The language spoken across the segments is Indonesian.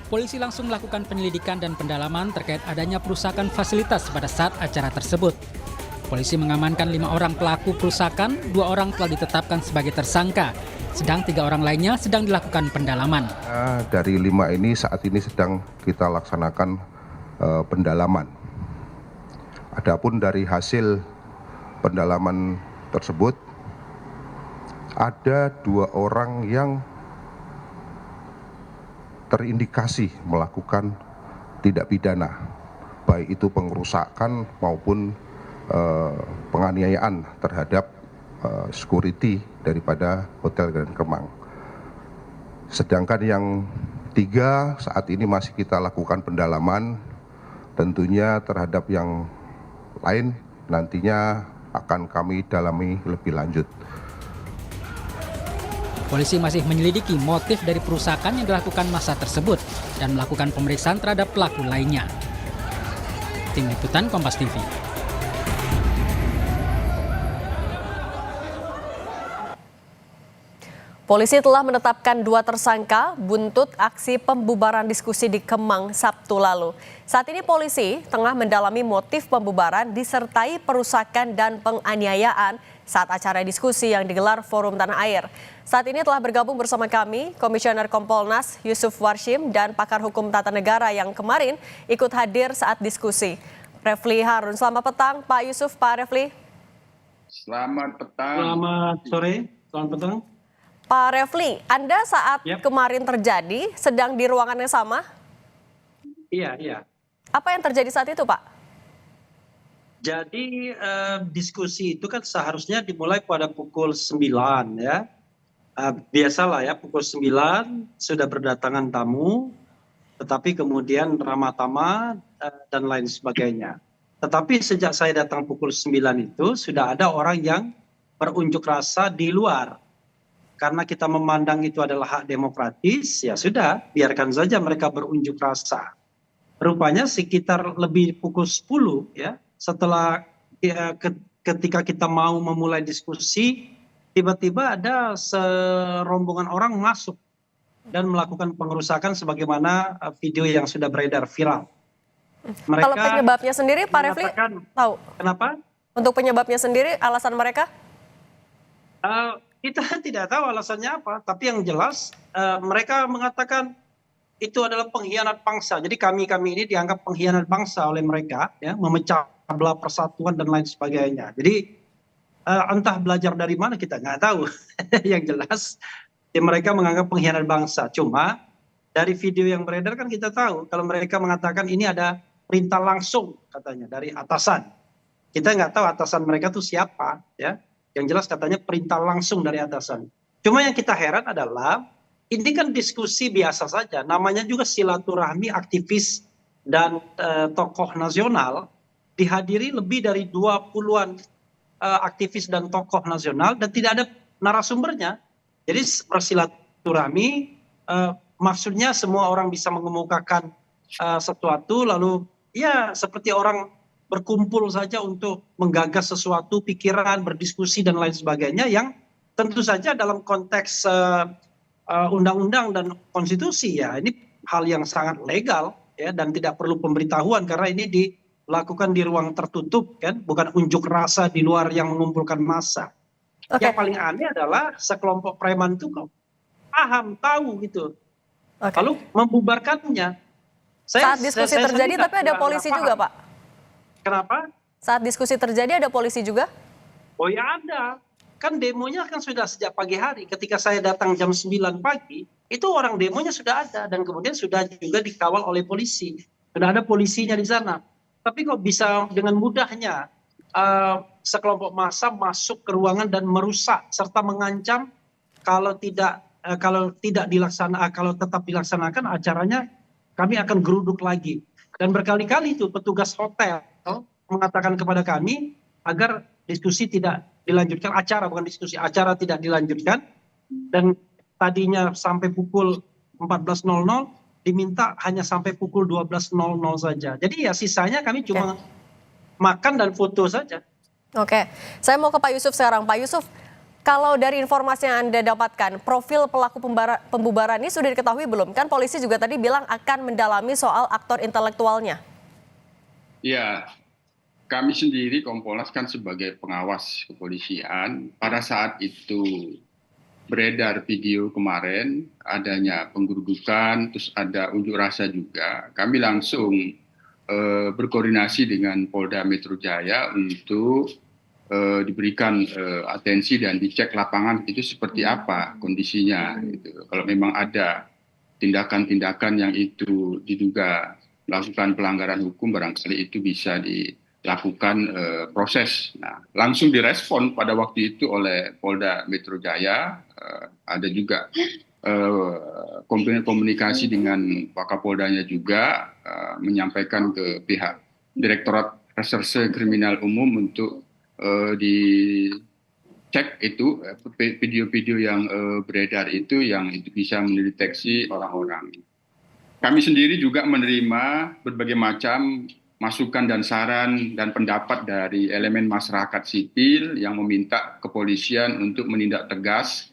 Polisi langsung melakukan penyelidikan dan pendalaman terkait adanya perusakan fasilitas pada saat acara tersebut. Polisi mengamankan 5 orang pelaku perusakan, 2 orang telah ditetapkan sebagai tersangka, sedang 3 orang lainnya sedang dilakukan pendalaman. Dari 5 ini saat ini sedang kita laksanakan pendalaman. Adapun dari hasil pendalaman tersebut, ada 2 orang yang terindikasi melakukan tindak pidana, baik itu pengerusakan maupun penganiayaan terhadap security daripada Hotel Grand Kemang. Sedangkan yang 3 saat ini masih kita lakukan pendalaman, tentunya terhadap yang lain nantinya akan kami dalami lebih lanjut. Polisi masih menyelidiki motif dari perusakan yang dilakukan massa tersebut dan melakukan pemeriksaan terhadap pelaku lainnya. Tim Liputan Kompas TV. Polisi telah menetapkan 2 tersangka buntut aksi pembubaran diskusi di Kemang Sabtu lalu. Saat ini polisi tengah mendalami motif pembubaran disertai perusakan dan penganiayaan saat acara diskusi yang digelar Forum Tanah Air. Saat ini telah bergabung bersama kami Komisioner Kompolnas Yusuf Warshim dan pakar hukum tata negara yang kemarin ikut hadir saat diskusi. Refli Harun, selamat petang Pak Yusuf, Pak Refli. Selamat petang. Selamat sore, selamat petang. Pak Refli, Anda saat kemarin terjadi sedang di ruangan yang sama? Iya. Apa yang terjadi saat itu, Pak? Jadi diskusi itu kan seharusnya dimulai pada pukul 9 ya. Biasalah ya, pukul 9 sudah berdatangan tamu, tetapi kemudian ramah tamah dan lain sebagainya. Tetapi sejak saya datang pukul 9 itu sudah ada orang yang berunjuk rasa di luar. Karena kita memandang itu adalah hak demokratis, ya sudah, biarkan saja mereka berunjuk rasa. Rupanya sekitar lebih pukul 10 ya, setelah ketika kita mau memulai diskusi, tiba-tiba ada serombongan orang masuk dan melakukan pengerusakan sebagaimana video yang sudah beredar viral. Mereka, kalau penyebabnya sendiri, Pak Refli tahu? Kenapa? Untuk penyebabnya sendiri, alasan mereka? Kita tidak tahu alasannya apa, tapi yang jelas mereka mengatakan itu adalah pengkhianat bangsa. Jadi kami ini dianggap pengkhianat bangsa oleh mereka, ya, memecah belah persatuan dan lain sebagainya. Jadi entah belajar dari mana kita nggak tahu. Yang jelas ya, mereka menganggap pengkhianat bangsa. Cuma dari video yang beredar kan kita tahu kalau mereka mengatakan ini ada perintah langsung katanya dari atasan. Kita nggak tahu atasan mereka tuh siapa, ya. Yang jelas katanya perintah langsung dari atasan. Cuma yang kita heran adalah ini kan diskusi biasa saja. Namanya juga silaturahmi aktivis dan tokoh nasional. Dihadiri lebih dari 20-an aktivis dan tokoh nasional dan tidak ada narasumbernya. Jadi bersilaturahmi maksudnya semua orang bisa mengemukakan sesuatu lalu ya seperti orang berkumpul saja untuk menggagas sesuatu, pikiran, berdiskusi dan lain sebagainya yang tentu saja dalam konteks undang-undang dan konstitusi ya ini hal yang sangat legal ya dan tidak perlu pemberitahuan karena ini dilakukan di ruang tertutup kan, bukan unjuk rasa di luar yang mengumpulkan massa. Yang paling aneh adalah sekelompok preman itu paham, tahu gitu. Lalu membubarkannya. Saat diskusi terjadi tapi ada polisi juga, Pak. Kenapa? Saat diskusi terjadi ada polisi juga? Oh ya ada. Kan demonya kan sudah sejak pagi hari. Ketika saya datang jam 9 pagi, itu orang demonya sudah ada. Dan kemudian sudah juga dikawal oleh polisi. Sudah ada polisinya di sana. Tapi kok bisa dengan mudahnya sekelompok massa masuk ke ruangan dan merusak serta mengancam kalau tetap dilaksanakan acaranya kami akan geruduk lagi. Dan berkali-kali itu petugas hotel mengatakan kepada kami agar diskusi tidak dilanjutkan, acara tidak dilanjutkan. Dan tadinya sampai pukul 14.00 diminta hanya sampai pukul 12.00 saja. Jadi ya sisanya kami cuma makan dan foto saja. Oke, saya mau ke Pak Yusuf sekarang. Pak Yusuf, Kalau dari informasi yang Anda dapatkan, profil pelaku pembubaran ini sudah diketahui belum? Kan polisi juga tadi bilang akan mendalami soal aktor intelektualnya. Ya, kami sendiri Kompolnas kan sebagai pengawas kepolisian, pada saat itu beredar video kemarin, adanya penggerudukan, terus ada unjuk rasa juga, kami langsung berkoordinasi dengan Polda Metro Jaya untuk diberikan atensi dan dicek lapangan itu seperti apa kondisinya. Gitu. Kalau memang ada tindakan-tindakan yang itu diduga melakukan pelanggaran hukum, barangkali itu bisa dilakukan proses. Nah, langsung direspon pada waktu itu oleh Polda Metro Jaya. Ada juga komunikasi dengan Wakapoldanya juga, menyampaikan ke pihak Direktorat Reserse Kriminal Umum untuk dicek itu video-video yang beredar itu yang itu bisa mendeteksi orang-orang. Kami sendiri juga menerima berbagai macam masukan dan saran dan pendapat dari elemen masyarakat sipil yang meminta kepolisian untuk menindak tegas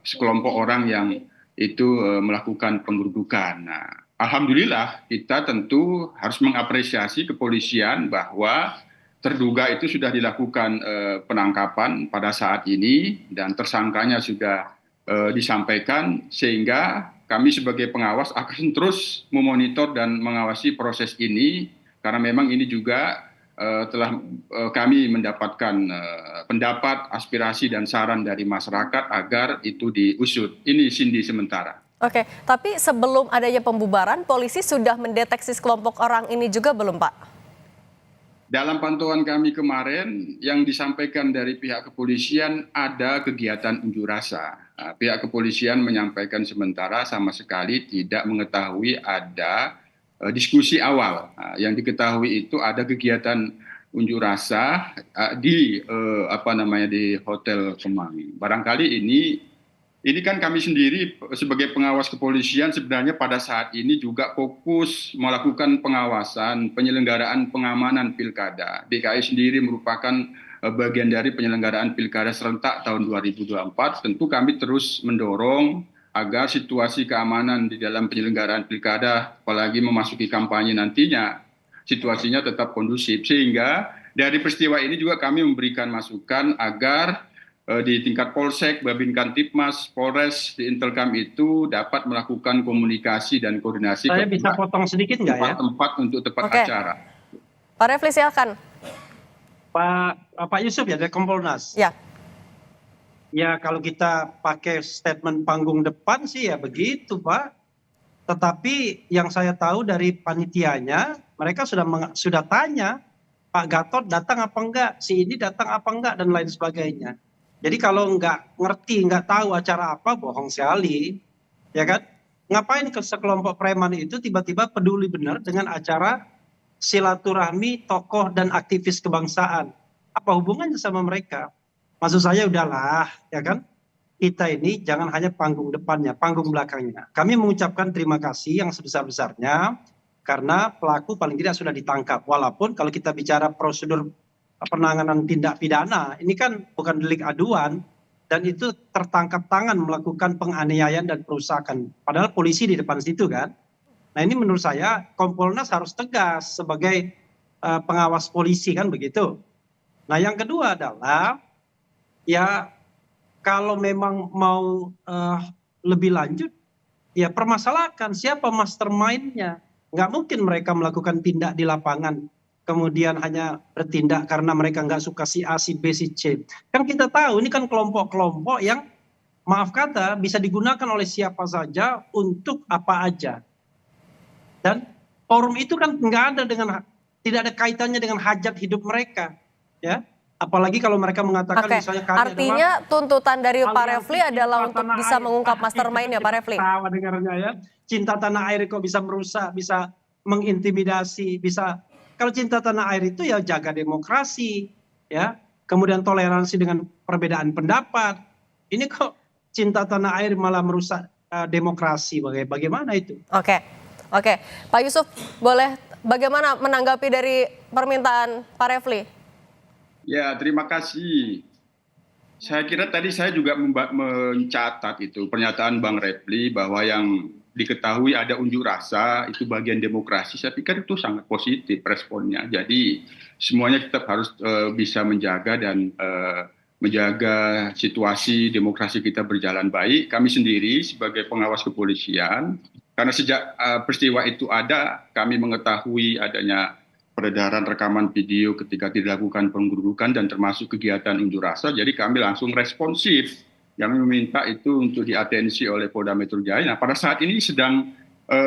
sekelompok orang yang itu melakukan penggerudukan. Nah, alhamdulillah kita tentu harus mengapresiasi kepolisian bahwa terduga itu sudah dilakukan penangkapan pada saat ini dan tersangkanya sudah disampaikan, sehingga kami sebagai pengawas akan terus memonitor dan mengawasi proses ini karena memang ini juga telah kami mendapatkan pendapat, aspirasi dan saran dari masyarakat agar itu diusut. Ini Cindy sementara. Oke, tapi sebelum adanya pembubaran, polisi sudah mendeteksi sekelompok orang ini juga belum, Pak? Dalam pantauan kami kemarin, yang disampaikan dari pihak kepolisian ada kegiatan unjuk rasa. Pihak kepolisian menyampaikan sementara sama sekali tidak mengetahui ada diskusi awal. Yang diketahui itu ada kegiatan unjuk rasa di di Hotel Kemang. Barangkali ini kan kami sendiri sebagai pengawas kepolisian sebenarnya pada saat ini juga fokus melakukan pengawasan penyelenggaraan pengamanan pilkada. DKI sendiri merupakan bagian dari penyelenggaraan pilkada serentak tahun 2024. Tentu kami terus mendorong agar situasi keamanan di dalam penyelenggaraan pilkada, apalagi memasuki kampanye nantinya, situasinya tetap kondusif. Sehingga dari peristiwa ini juga kami memberikan masukan agar di tingkat Polsek, Babinkan Tipmas, Polres, di Intelkam itu dapat melakukan komunikasi dan koordinasi. Saya bisa potong sedikit nggak ya? Tempat untuk tepat acara. Pak Refli silakan. Pak Yusuf ya dari Kompolnas. Ya. Ya kalau kita pakai statement panggung depan sih ya begitu Pak. Tetapi yang saya tahu dari panitianya, mereka sudah tanya Pak Gatot datang apa enggak, si ini datang apa enggak dan lain sebagainya. Jadi kalau nggak ngerti, nggak tahu acara apa, bohong sekali, ya kan? Ngapain ke sekelompok preman itu tiba-tiba peduli benar dengan acara silaturahmi tokoh dan aktivis kebangsaan? Apa hubungannya sama mereka? Maksud saya udahlah, ya kan? Kita ini jangan hanya panggung depannya, panggung belakangnya. Kami mengucapkan terima kasih yang sebesar-besarnya karena pelaku paling tidak sudah ditangkap. Walaupun kalau kita bicara prosedur penanganan tindak pidana, ini kan bukan delik aduan dan itu tertangkap tangan melakukan penganiayaan dan perusakan. Padahal polisi di depan situ kan. Nah ini menurut saya Kompolnas harus tegas sebagai pengawas polisi kan begitu. Nah yang kedua adalah ya kalau memang mau lebih lanjut ya permasalahkan siapa mastermind-nya. Nggak mungkin mereka melakukan tindak di lapangan kemudian hanya bertindak karena mereka nggak suka si A, si B, si C. Kan kita tahu ini kan kelompok-kelompok yang maaf kata bisa digunakan oleh siapa saja untuk apa aja. Dan forum itu kan tidak ada kaitannya dengan hajat hidup mereka, ya. Apalagi kalau mereka mengatakan misalnya kami artinya tuntutan dari Pak Refli adalah untuk bisa mengungkap mastermind ya Pak Refli. Tawa dengarnya ya. Cinta tanah air kok bisa merusak, bisa mengintimidasi, bisa. Kalau cinta tanah air itu ya jaga demokrasi, ya, kemudian toleransi dengan perbedaan pendapat. Ini kok cinta tanah air malah merusak demokrasi, bagaimana itu? Oke, Pak Yusuf, boleh bagaimana menanggapi dari permintaan Pak Refli? Ya, terima kasih. Saya kira tadi saya juga mencatat itu pernyataan Bang Refli bahwa yang diketahui ada unjuk rasa itu bagian demokrasi. Saya pikir itu sangat positif responnya. Jadi semuanya tetap harus bisa menjaga dan menjaga situasi demokrasi kita berjalan baik. Kami sendiri sebagai pengawas kepolisian, karena sejak peristiwa itu ada, kami mengetahui adanya peredaran rekaman video ketika dilakukan penggerudukan dan termasuk kegiatan unjuk rasa. Jadi kami langsung responsif. Kami meminta itu untuk diatensi oleh Polda Metro Jaya. Nah, pada saat ini sedang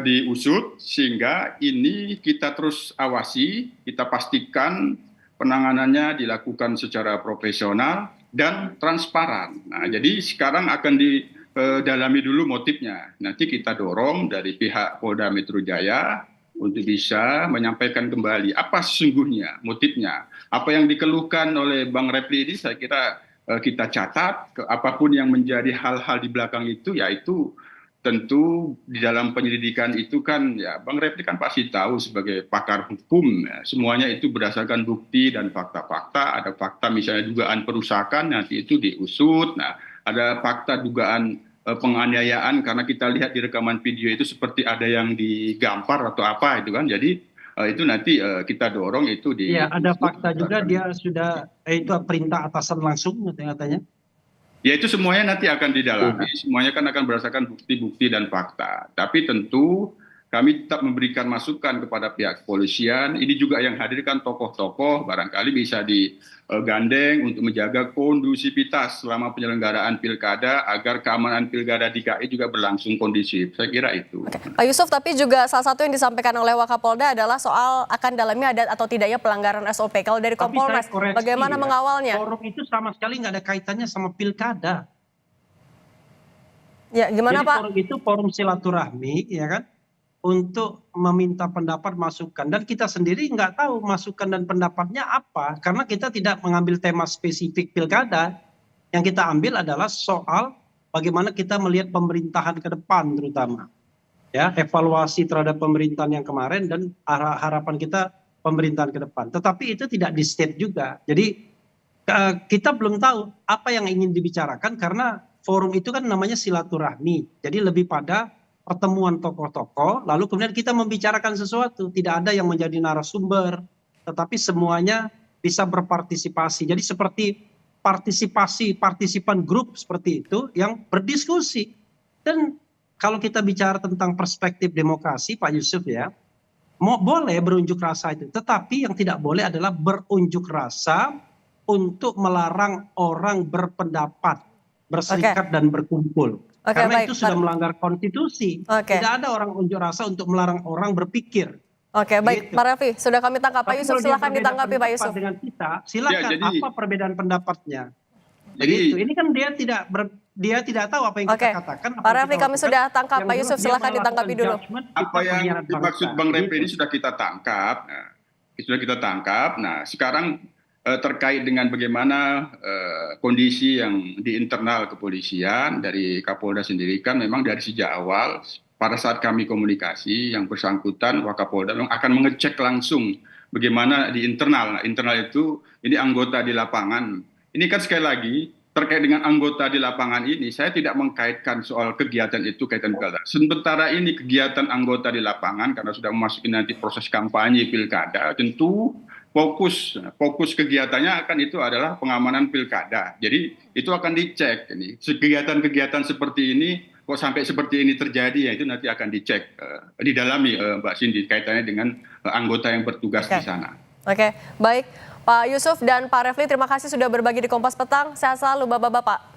diusut sehingga ini kita terus awasi, kita pastikan penanganannya dilakukan secara profesional dan transparan. Nah, jadi sekarang akan didalami dulu motifnya. Nanti kita dorong dari pihak Polda Metro Jaya untuk bisa menyampaikan kembali apa sesungguhnya motifnya. Apa yang dikeluhkan oleh Bang Refli ini saya kira kita catat, apapun yang menjadi hal-hal di belakang itu, yaitu tentu di dalam penyelidikan itu kan ya Bang Refli kan pasti tahu sebagai pakar hukum, ya, semuanya itu berdasarkan bukti dan fakta-fakta. Ada fakta misalnya dugaan perusakan, nanti itu diusut. Nah, ada fakta dugaan penganiayaan karena kita lihat di rekaman video itu seperti ada yang digampar atau apa itu kan. Jadi itu nanti kita dorong itu di. Iya, ada fakta juga dia sudah itu perintah atasan langsung katanya. Ya itu semuanya nanti akan didalami, semuanya kan akan berdasarkan bukti-bukti dan fakta. Tapi tentu kami tetap memberikan masukan kepada pihak kepolisian. Ini juga yang hadirkan tokoh-tokoh, barangkali bisa digandeng untuk menjaga kondusivitas selama penyelenggaraan pilkada agar keamanan pilkada DKI juga berlangsung kondusif. Saya kira itu. Oke. Pak Yusuf, tapi juga salah satu yang disampaikan oleh Wakapolda adalah soal akan dalamnya ada atau tidaknya pelanggaran SOP. Kalau dari Kompolnas, bagaimana mengawalnya? Forum itu sama sekali nggak ada kaitannya sama pilkada. Ya, gimana Jadi Pak? forum itu forum silaturahmi, ya kan? Untuk meminta pendapat masukan, dan kita sendiri nggak tahu masukan dan pendapatnya apa karena kita tidak mengambil tema spesifik pilkada. Yang kita ambil adalah soal bagaimana kita melihat pemerintahan ke depan, terutama ya evaluasi terhadap pemerintahan yang kemarin dan harapan kita pemerintahan ke depan. Tetapi itu tidak di state juga, jadi kita belum tahu apa yang ingin dibicarakan karena forum itu kan namanya silaturahmi, jadi lebih pada pertemuan tokoh-tokoh, lalu kemudian kita membicarakan sesuatu. Tidak ada yang menjadi narasumber, tetapi semuanya bisa berpartisipasi. Jadi seperti partisipan grup seperti itu yang berdiskusi. Dan kalau kita bicara tentang perspektif demokrasi, Pak Yusuf ya, boleh berunjuk rasa itu. Tetapi yang tidak boleh adalah berunjuk rasa untuk melarang orang berpendapat, berserikat dan berkumpul. Karena baik, itu sudah melanggar konstitusi. Tidak ada orang unjuk rasa untuk melarang orang berpikir. Oke, baik, Gitu. Pak Raffi, sudah kami tangkap. Pak Tapi Yusuf, kalau dia silakan berbeda ditanggapi Pak Yusuf. pendapat dengan kita, silakan. Ya, jadi- apa perbedaan pendapatnya? Jadi Begitu. Ini kan dia tidak tahu apa yang Oke, kita katakan. apa Pak yang Raffi, kita kami lakukan. sudah tangkap. Yang Pak jelas Yusuf, dia silakan melakukan ditanggapi dulu. judgment, apa itu yang pengkhianatan dimaksud bangsa. Bang Refli ini Gitu. sudah kita tangkap. Nah, sudah kita tangkap. Nah, sekarang terkait dengan bagaimana kondisi yang di internal kepolisian dari Kapolda sendiri kan memang dari sejak awal pada saat kami komunikasi yang bersangkutan Wakapolda memang akan mengecek langsung bagaimana di internal. Nah, internal itu ini anggota di lapangan. Ini kan sekali lagi terkait dengan anggota di lapangan ini saya tidak mengkaitkan soal kegiatan itu kaitan pilkada. Sementara ini kegiatan anggota di lapangan karena sudah memasuki nanti proses kampanye pilkada, tentu fokus kegiatannya akan itu adalah pengamanan pilkada. Jadi itu akan dicek ini. Kegiatan-kegiatan seperti ini kok sampai seperti ini terjadi ya itu nanti akan dicek didalami Mbak Cindy kaitannya dengan anggota yang bertugas di sana. Oke, baik. Pak Yusuf dan Pak Refli, terima kasih sudah berbagi di Kompas Petang. Sehat selalu Bapak-bapak.